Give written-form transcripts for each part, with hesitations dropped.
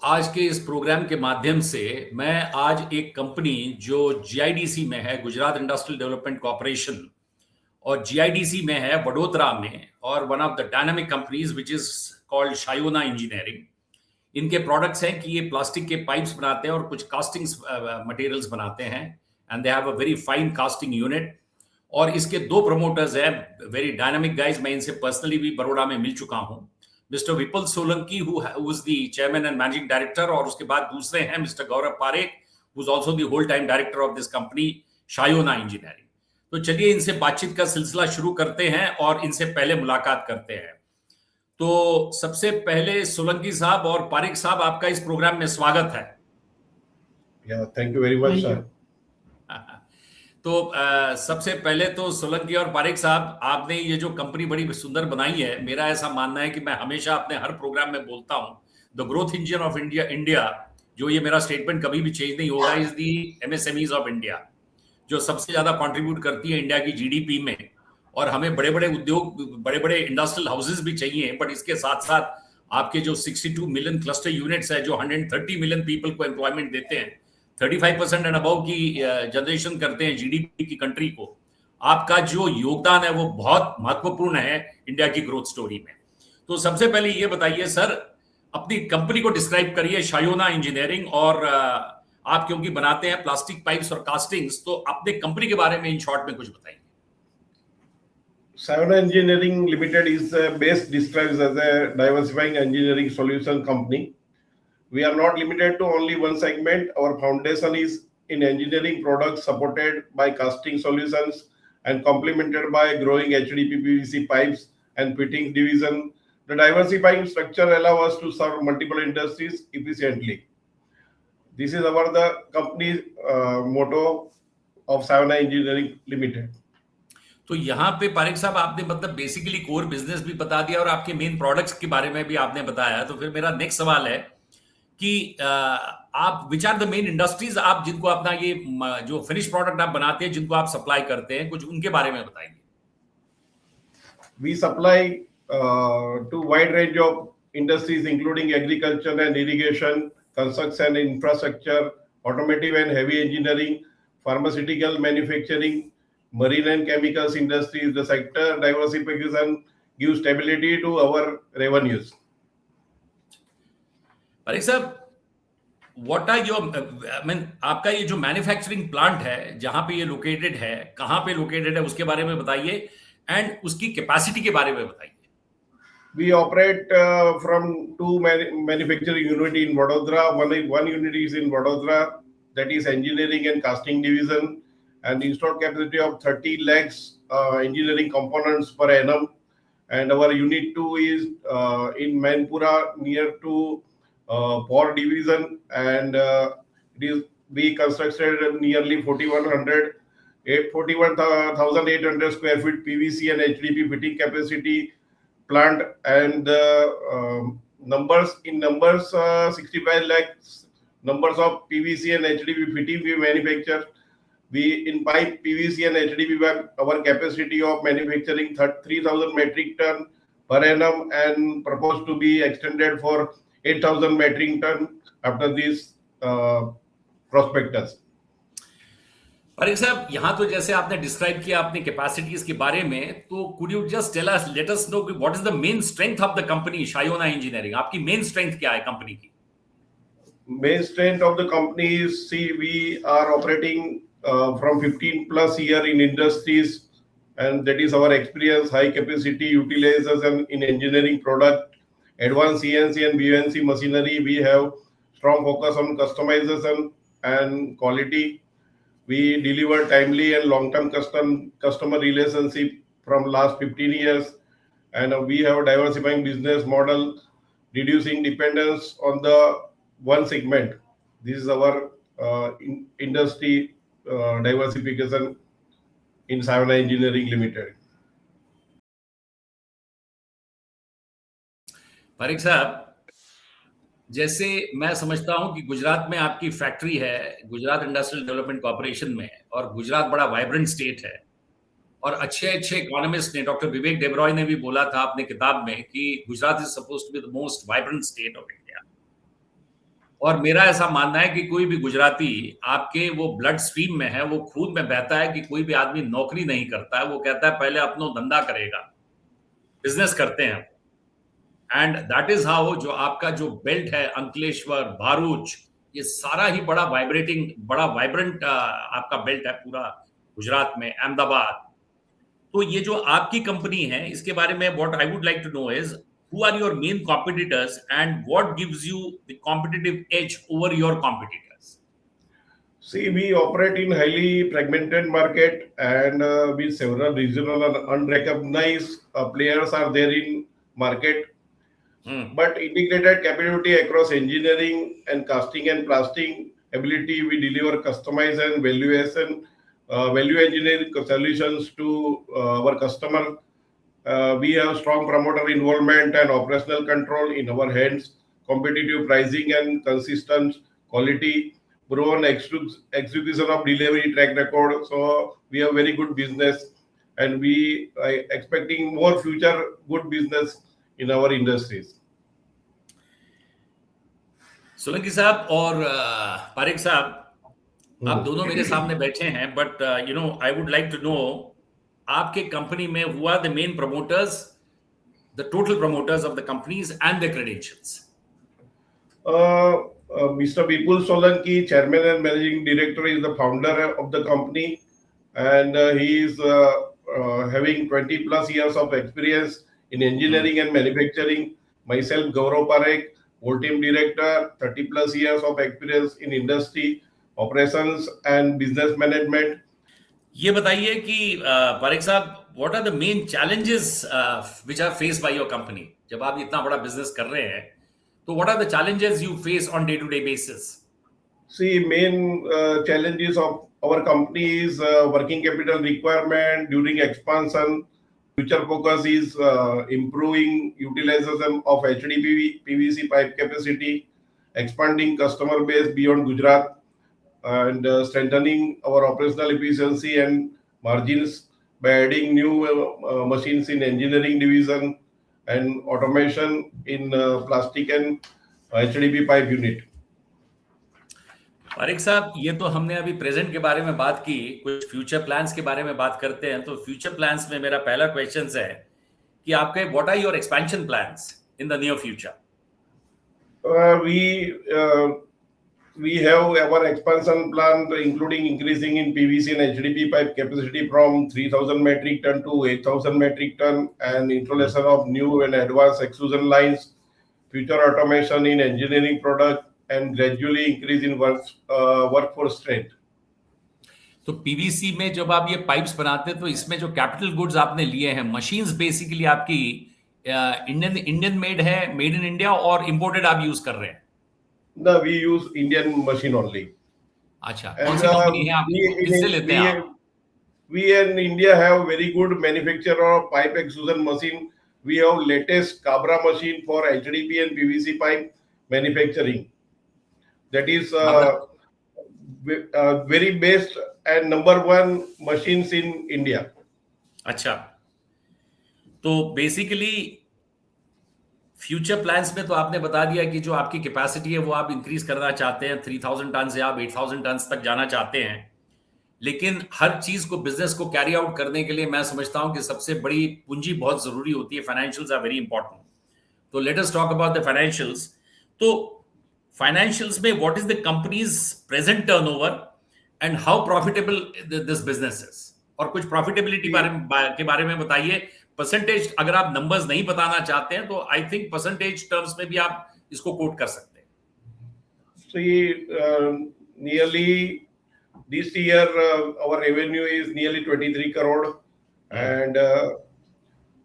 आज के इस प्रोग्राम के माध्यम से मैं आज एक कंपनी जो जीआईडीसी में है, गुजरात इंडस्ट्रियल डेवलपमेंट कॉर्पोरेशन, और जीआईडीसी में है वडोदरा में, और one of the dynamic companies which is called Shayona engineering. इनके प्रोडक्ट्स हैं कि ये प्लास्टिक के पाइप्स बनाते हैं और कुछ कास्टिंग्स मटेरियल्स बनाते हैं, and they have a very fine casting unit. और इसके दो प्रमोटर्स हैं, वेरी डायनामिक गाइज। मैं इनसे पर्सनली भी बड़ौदा में मिल चुका हूं। Mister Vipul Solanki who is the chairman and managing director, और उसके बाद दूसरे हैं mister Gaurav Parekh who is also the whole time director of this company Shayona engineering. तो चलिए इनसे बातचीत का सिलसिला शुरू करते हैं और इनसे पहले मुलाकात करते हैं। तो सबसे पहले सोलंकी साहब और पारेख साहब, आपका इस प्रोग्राम में स्वागत है। Thank you very much sir. तो सबसे पहले तो सोलंकी और पारेख साहब, आपने ये जो कंपनी बड़ी सुंदर बनाई है, मेरा ऐसा मानना है कि मैं हमेशा अपने हर प्रोग्राम में बोलता हूं, the growth engine of India, जो ये मेरा स्टेटमेंट कभी भी चेंज नहीं होगा, is the MSMEs of India, जो सबसे ज्यादा कंट्रीब्यूट करती है इंडिया की जीडीपी में। और हमें बड़े बड़े उद्योग, बड़े बड़े इंडस्ट्रियल हाउसेज भी चाहिए, बट इसके साथ साथ आपके जो 62 मिलियन क्लस्टर यूनिट्स है, जो 130 मिलियन पीपल को एम्प्लॉयमेंट देते हैं, 35% एंड अबव की जनरेशन करते हैं जीडीपी की कंट्री को, आपका जो योगदान है वो बहुत महत्वपूर्ण है इंडिया की ग्रोथ स्टोरी में। तो सबसे पहले ये बताइए सर, अपनी कंपनी को डिस्क्राइब करिए, शायोना इंजीनियरिंग, और आप क्योंकि बनाते हैं प्लास्टिक पाइप्स और कास्टिंग्स, तो अपने कंपनी के बारे में इन शॉर्ट में कुछ बताइए। Shayona Engineering Limited is best described as a diversifying engineering solution company. We are not limited to only one segment. Our foundation is in engineering products supported by casting solutions and complemented by growing HDPE PVC pipes and fittings division. The diversifying structure allows us to serve multiple industries efficiently. This is the company's motto of Shayona Engineering Limited. तो यहाँ पे पारेख साहब, आपने मतलब basically core business भी बता दिया और आपके मेन प्रोडक्ट्स के बारे में भी आपने बताया। तो फिर मेरा नेक्स्ट सवाल है कि आप which are the main industries आप जिनको अपना ये जो फिनिश प्रोडक्ट आप बनाते हैं, जिनको आप सप्लाई करते हैं, कुछ उनके बारे में बताइए। We supply to wide range of industries including agriculture and irrigation, construction and infrastructure, automotive and heavy engineering, pharmaceutical manufacturing, marine and chemicals industries. The sector diversification gives stability to our revenues. Parekh साहब, what are your, I mean, आपका ये जो manufacturing plant है, जहां पे ये located है, कहां पे लोकेटेड है, उसके बारे में बताइए, एंड उसकी कैपेसिटी के बारे में बताइए। We operate from two manufacturing unit in Vadodara. One unit is in Vadodara, that is engineering and casting division, and installed capacity of 30 lakhs engineering components per annum. And our unit 2 is in Manpura, near to Port division, and we constructed nearly 41,800 square feet PVC and HDPE fitting capacity plant, and numbers 65 lakhs numbers of PVC and HDPE fitting we manufacture. We in pipe PVC and HDPE, our capacity of manufacturing 3,000 metric ton per annum, and proposed to be extended for 8,000 metric ton after this prospectus. Parekh साहब, यहाँ तो जैसे आपने describe किया अपनी capacities के बारे में, तो could you just tell us, let us know what is the main strength of the company Shayona engineering. आपकी मेन स्ट्रेंथ क्या है कंपनी की? Main strength of the company is, see, we are operating from 15 plus year in industries, and that is our experience, high capacity utilization in engineering product, advanced CNC and BNC machinery. We have strong focus on customization and quality. We deliver timely and long-term customer relationship from last 15 years, and we have a diversifying business model, reducing dependence on the one segment. This is our industry diversification in Shayona Engineering Limited. Parekh साहब, जैसे मैं समझता हूं कि गुजरात में आपकी factory है, Gujarat industrial development corporation में, और गुजरात बड़ा वाइब्रेंट स्टेट है, और अच्छे इकोनॉमिस्ट ने, डॉक्टर विवेक डेबरॉय ने भी बोला था अपने किताब में कि Gujarat is supposed to be the most vibrant state of India. और मेरा ऐसा मानना है कि कोई भी गुजराती आपके वो ब्लड स्ट्रीम में है, वो खून में बहता है कि कोई भी आदमी नौकरी नहीं करता है, वो कहता है पहले अपना धंधा करेगा, बिजनेस करते हैं। एंड दैट इज हाउ जो आपका जो बेल्ट है, अंकलेश्वर, भारूच, ये सारा ही बड़ा वाइब्रेटिंग, बड़ा वाइब्रेंट आपका बेल्ट है पूरा गुजरात में, अहमदाबाद। तो ये जो आपकी कंपनी है, इसके बारे में what I would like to know is who are your main competitors and what gives you the competitive edge over your competitors? See, we operate in highly fragmented market and with several regional and unrecognized players are there in market. But integrated capability across engineering and casting and plasting ability, we deliver customized and value engineering solutions to our customer. We have strong promoter involvement and operational control in our hands, competitive pricing and consistent quality, proven execution of delivery track record. So we have very good business, and we are expecting more future good business in our industries. Solanki साहब और पारिक साहब, आप दोनों मेरे सामने बैठे हैं, but you know I would like to know आपके कंपनी में who are the main promoters, the total promoters of the companies and the credentials. Mr. Vipul Solanki, Chairman and Managing Director, is the founder of the company, and he is having 20 plus years of experience in engineering and manufacturing. Myself, Gaurav Parekh, Whole Team Director, 30 plus years of experience in industry, operations and business management. ये बताइए कि पारेख साहब, what are the main challenges which are faced by your company? जब आप इतना बड़ा business कर रहे हैं, तो what are the challenges you face on day-to-day basis? See, main challenges of our company is working capital requirement during expansion. Future focus is improving utilization of HDPE PVC pipe capacity, expanding customer base beyond Gujarat, and strengthening our operational efficiency and margins by adding new machines in engineering division and automation in plastic and HDPE pipe unit. Pareek साहब, ये तो हमने अभी present के बारे में बात की, कुछ फ्यूचर प्लान्स के बारे में बात करते हैं. तो फ्यूचर प्लान्स में मेरा पहला क्वेश्चन है कि आपके what are your expansion plans in the near future? We have our expansion plan, including increasing in PVC and HDPE pipe capacity from 3,000 metric ton to 8,000 metric ton, and installation of new and advanced extrusion lines, future automation in engineering product, and gradually increase in workforce strength. तो PVC में जब आप ये pipes बनाते हैं, तो इसमें जो कैपिटल गुड्स आपने लिए हैं, मशीन्स बेसिकली आपकी इंडियन मेड है, मेड इन इंडिया, और इंपोर्टेड आप यूज कर रहे हैं? No, we use Indian machine only. अच्छा, कौन सी कंपनी है आपकी, किससे लेते हैं आप? We in India have very good manufacturer of pipe extrusion machine. We have latest Cabra machine for HDPE and PVC pipe manufacturing. That is very best and number one machines in India. अच्छा, तो basically future plans में तो आपने बता दिया कि जो आपकी कैपेसिटी है वो आप इंक्रीज करना चाहते हैं, 3000 टन से आप 8000 टन तक जाना चाहते हैं. लेकिन हर चीज को, बिजनेस को कैरी आउट करने के लिए मैं समझता हूं कि सबसे बड़ी पूंजी बहुत जरूरी होती है. Financials are very important. तो let us talk about the financials. तो फाइनेंशियल्स में what is the company's present turnover and how profitable this business is? और कुछ प्रॉफिटेबिलिटी के बारे में बताइए. परसेंटेज अगर आप नंबर्स नहीं बताना चाहते हैं, तो आई थिंक परसेंटेज टर्म्स में भी आप इसको कोट कर सकते हैं. So nearly this year our revenue is nearly 23 crore, and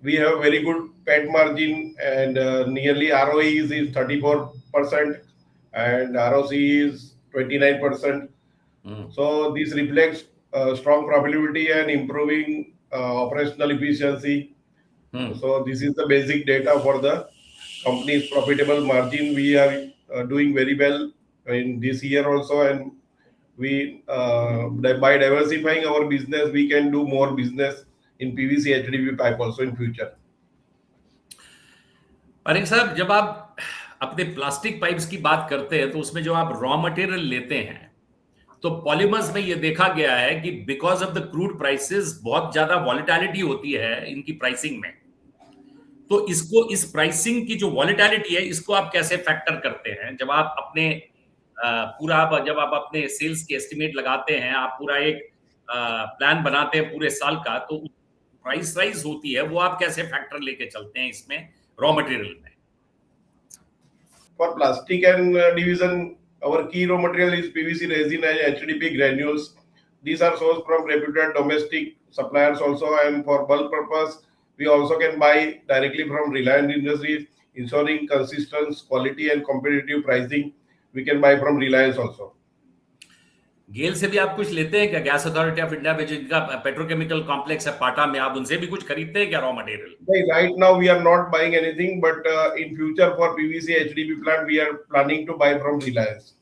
we have very good PAT margin, and nearly ROE is 34% and ROC is 29%. So this reflects strong profitability and improving operational efficiency. So this is the basic data for the company's profitable margin. We are doing very well in this year also, and we by diversifying our business, we can do more business in PVC HDPE pipe also in future. Parekh साहब, जब आप अपने plastic pipes की बात करते हैं तो उसमें जो आप रॉ मटेरियल लेते हैं, तो पॉलीमर्स में ये देखा गया है कि because of the crude prices बहुत ज्यादा वॉलेटिलिटी होती है इनकी प्राइसिंग में। तो इसको, इस प्राइसिंग की जो वॉलेटिलिटी है, इसको आप कैसे फैक्टर करते हैं जब आप अपने जब आप अपने सेल्स के एस्टिमेट लगाते हैं, आप पूरा एक प्लान बनाते हैं पूरे साल का, तो प्राइस राइज होती है, वो आप कैसे फैक्टर लेके चलते हैं इसमें रॉ मटेरियल में? For plastic and division, our key raw material is PVC resin and HDPE granules. These are sourced from reputed domestic suppliers also, and for bulk purpose, we also can buy directly from Reliance Industries, ensuring consistent quality and competitive pricing. We can buy from Reliance also. गेल से भी आप कुछ लेते हैं क्या? Gas authority of India में जिनका petrochemical complex है पाटा में, आप उनसे भी कुछ खरीदते हैं क्या raw material? Right now we are not buying anything, but in future for PVC HDPE plant we are planning to buy from Reliance.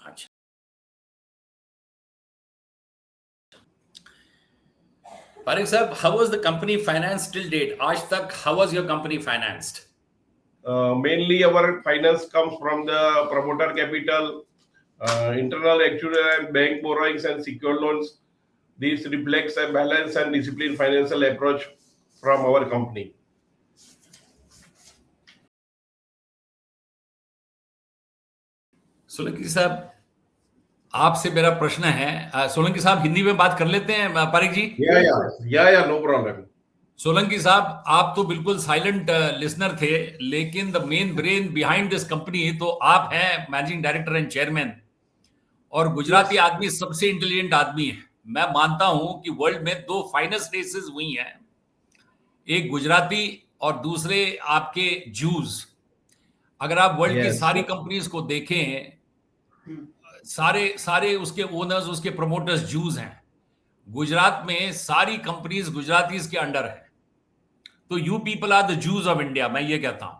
अच्छा, पारिक साहब, how was the company financed till date? आज तक how was your company financed? Mainly our finance comes from the promoter capital, internal actuarial and bank borrowings and secured loans. This reflects a balanced and disciplined financial approach from our company. Solanki साहब, आपसे मेरा प्रश्न है, सोलंकी साहब हिंदी में बात कर लेते हैं पारिक जी? Yeah, no problem. सोलंकी साहब, आप तो बिल्कुल साइलेंट लिसनर थे, लेकिन the main brain behind this company तो आप हैं, मैनेजिंग डायरेक्टर एंड चेयरमैन, और गुजराती आदमी सबसे इंटेलिजेंट आदमी है। मैं मानता हूं कि वर्ल्ड में 2 फाइनेस्ट रेसेस हुई हैं, एक गुजराती और दूसरे आपके जूस। अगर आप वर्ल्ड की सारी कंपनीज को देखें, सारे उसके ओनर्स, उसके प्रमोटर्स जूस हैं। गुजरात में सारी कंपनीज गुजरातीज के अंडर है। तो you people are the juice of India, मैं ये कहता हूं।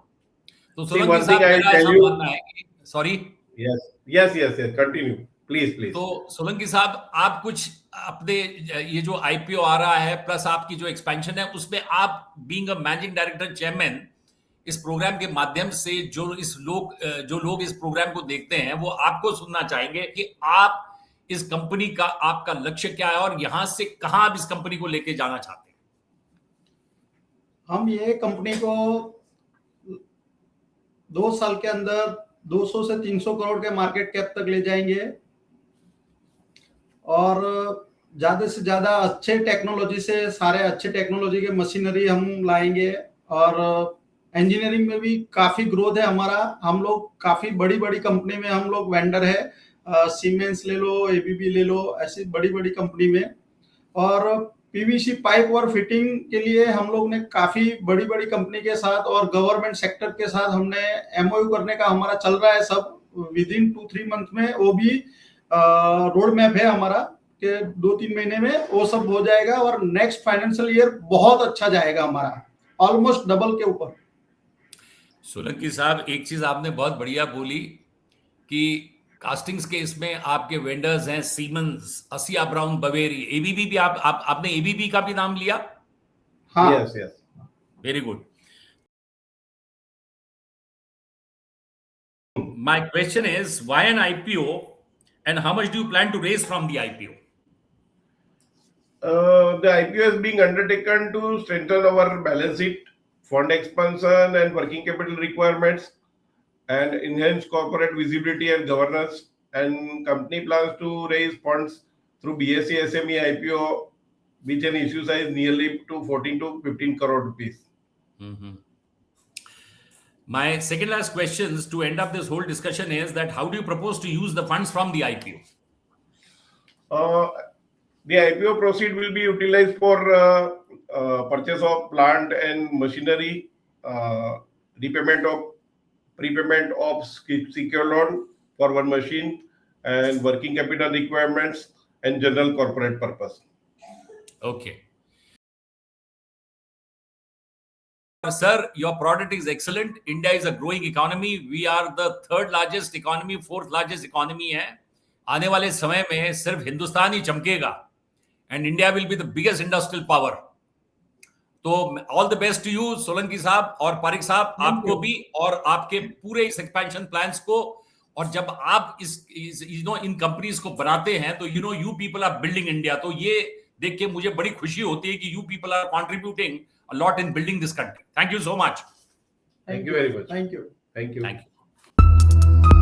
तो सोलंकी साहब, मेरा ऐसा मानना है कि सॉरी, yes, continue please. तो सोलंकी साहब, आप कुछ अपने ये जो आईपीओ आ रहा है प्लस आपकी जो एक्सपेंशन है, उसमें आप being a managing director chairman, इस प्रोग्राम के माध्यम से जो लोग इस प्रोग्राम को देखते हैं, वो आपको सुनना चाहेंगे कि आप इस कंपनी का, आपका लक्ष्य क्या है और यहां से कहां आप इस कंपनी को लेके जाना चाहते हैं? हम ये कंपनी को 2 साल के अंदर 200 से 300 करोड़ के मार्केट कैप तक ले जाएंगे, और ज्यादा से ज्यादा अच्छे टेक्नोलॉजी से, सारे अच्छे टेक्नोलॉजी के मशीनरी हम लाएंगे, और इंजीनियरिंग में भी काफी ग्रोथ है हमारा। हम लोग काफी बड़ी कंपनी में हम लोग वेंडर है, सीमेंस ले लो, एबीबी ले लो, ऐसी बड़ी कंपनी में। और पीवीसी पाइप और फिटिंग के लिए हम लोग ने काफी बड़ी कंपनी के साथ और गवर्नमेंट सेक्टर के साथ हमने एमओयू करने का हमारा चल रहा है। सब विदिन 2-3 मंथ में, वो भी रोड मैप है हमारा कि 2-3 महीने में वो सब हो जाएगा, और नेक्स्ट फाइनेंशियल ईयर बहुत अच्छा जाएगा हमारा, ऑलमोस्ट डबल के ऊपर। सोलंकी साहब, एक चीज आपने बहुत बढ़िया बोली कि कास्टिंग्स के इसमें आपके वेंडर्स हैं सीमेंस, असिया ब्राउन बवेरी, एबीबी भी आपने एबीबी का भी नाम लिया? हाँ, yes, very good. My question is, why an IPO and how much do you plan to raise from the IPO? The IPO is being undertaken to strengthen our balance sheet, fund expansion and working capital requirements, and enhance corporate visibility and governance. And company plans to raise funds through BSE SME IPO, which an issue size nearly to 14 to 15 crore rupees. My second last questions to end up this whole discussion is that how do you propose to use the funds from the IPO? The IPO proceed will be utilized for purchase of plant and machinery, prepayment of secure loan for one machine, and working capital requirements and general corporate purpose. Okay. Sir, your product is excellent. India is a growing economy. We are the 3rd largest economy, 4th largest economy है। आने वाले समय में सिर्फ हिंदुस्तान ही चमकेगा, and India will be the biggest industrial power. तो all the best to you Solanki साहब और पारिक साहब, आपको भी और आपके पूरे इस एक्सपेंशन प्लान्स को। और जब आप इस इन कंपनीज को बनाते हैं तो you people are building India, तो ये देख के मुझे बड़ी खुशी होती है कि you people are contributing a lot in building this country. Thank you so much. Thank you very much. Thank you. Thank you. Thank you.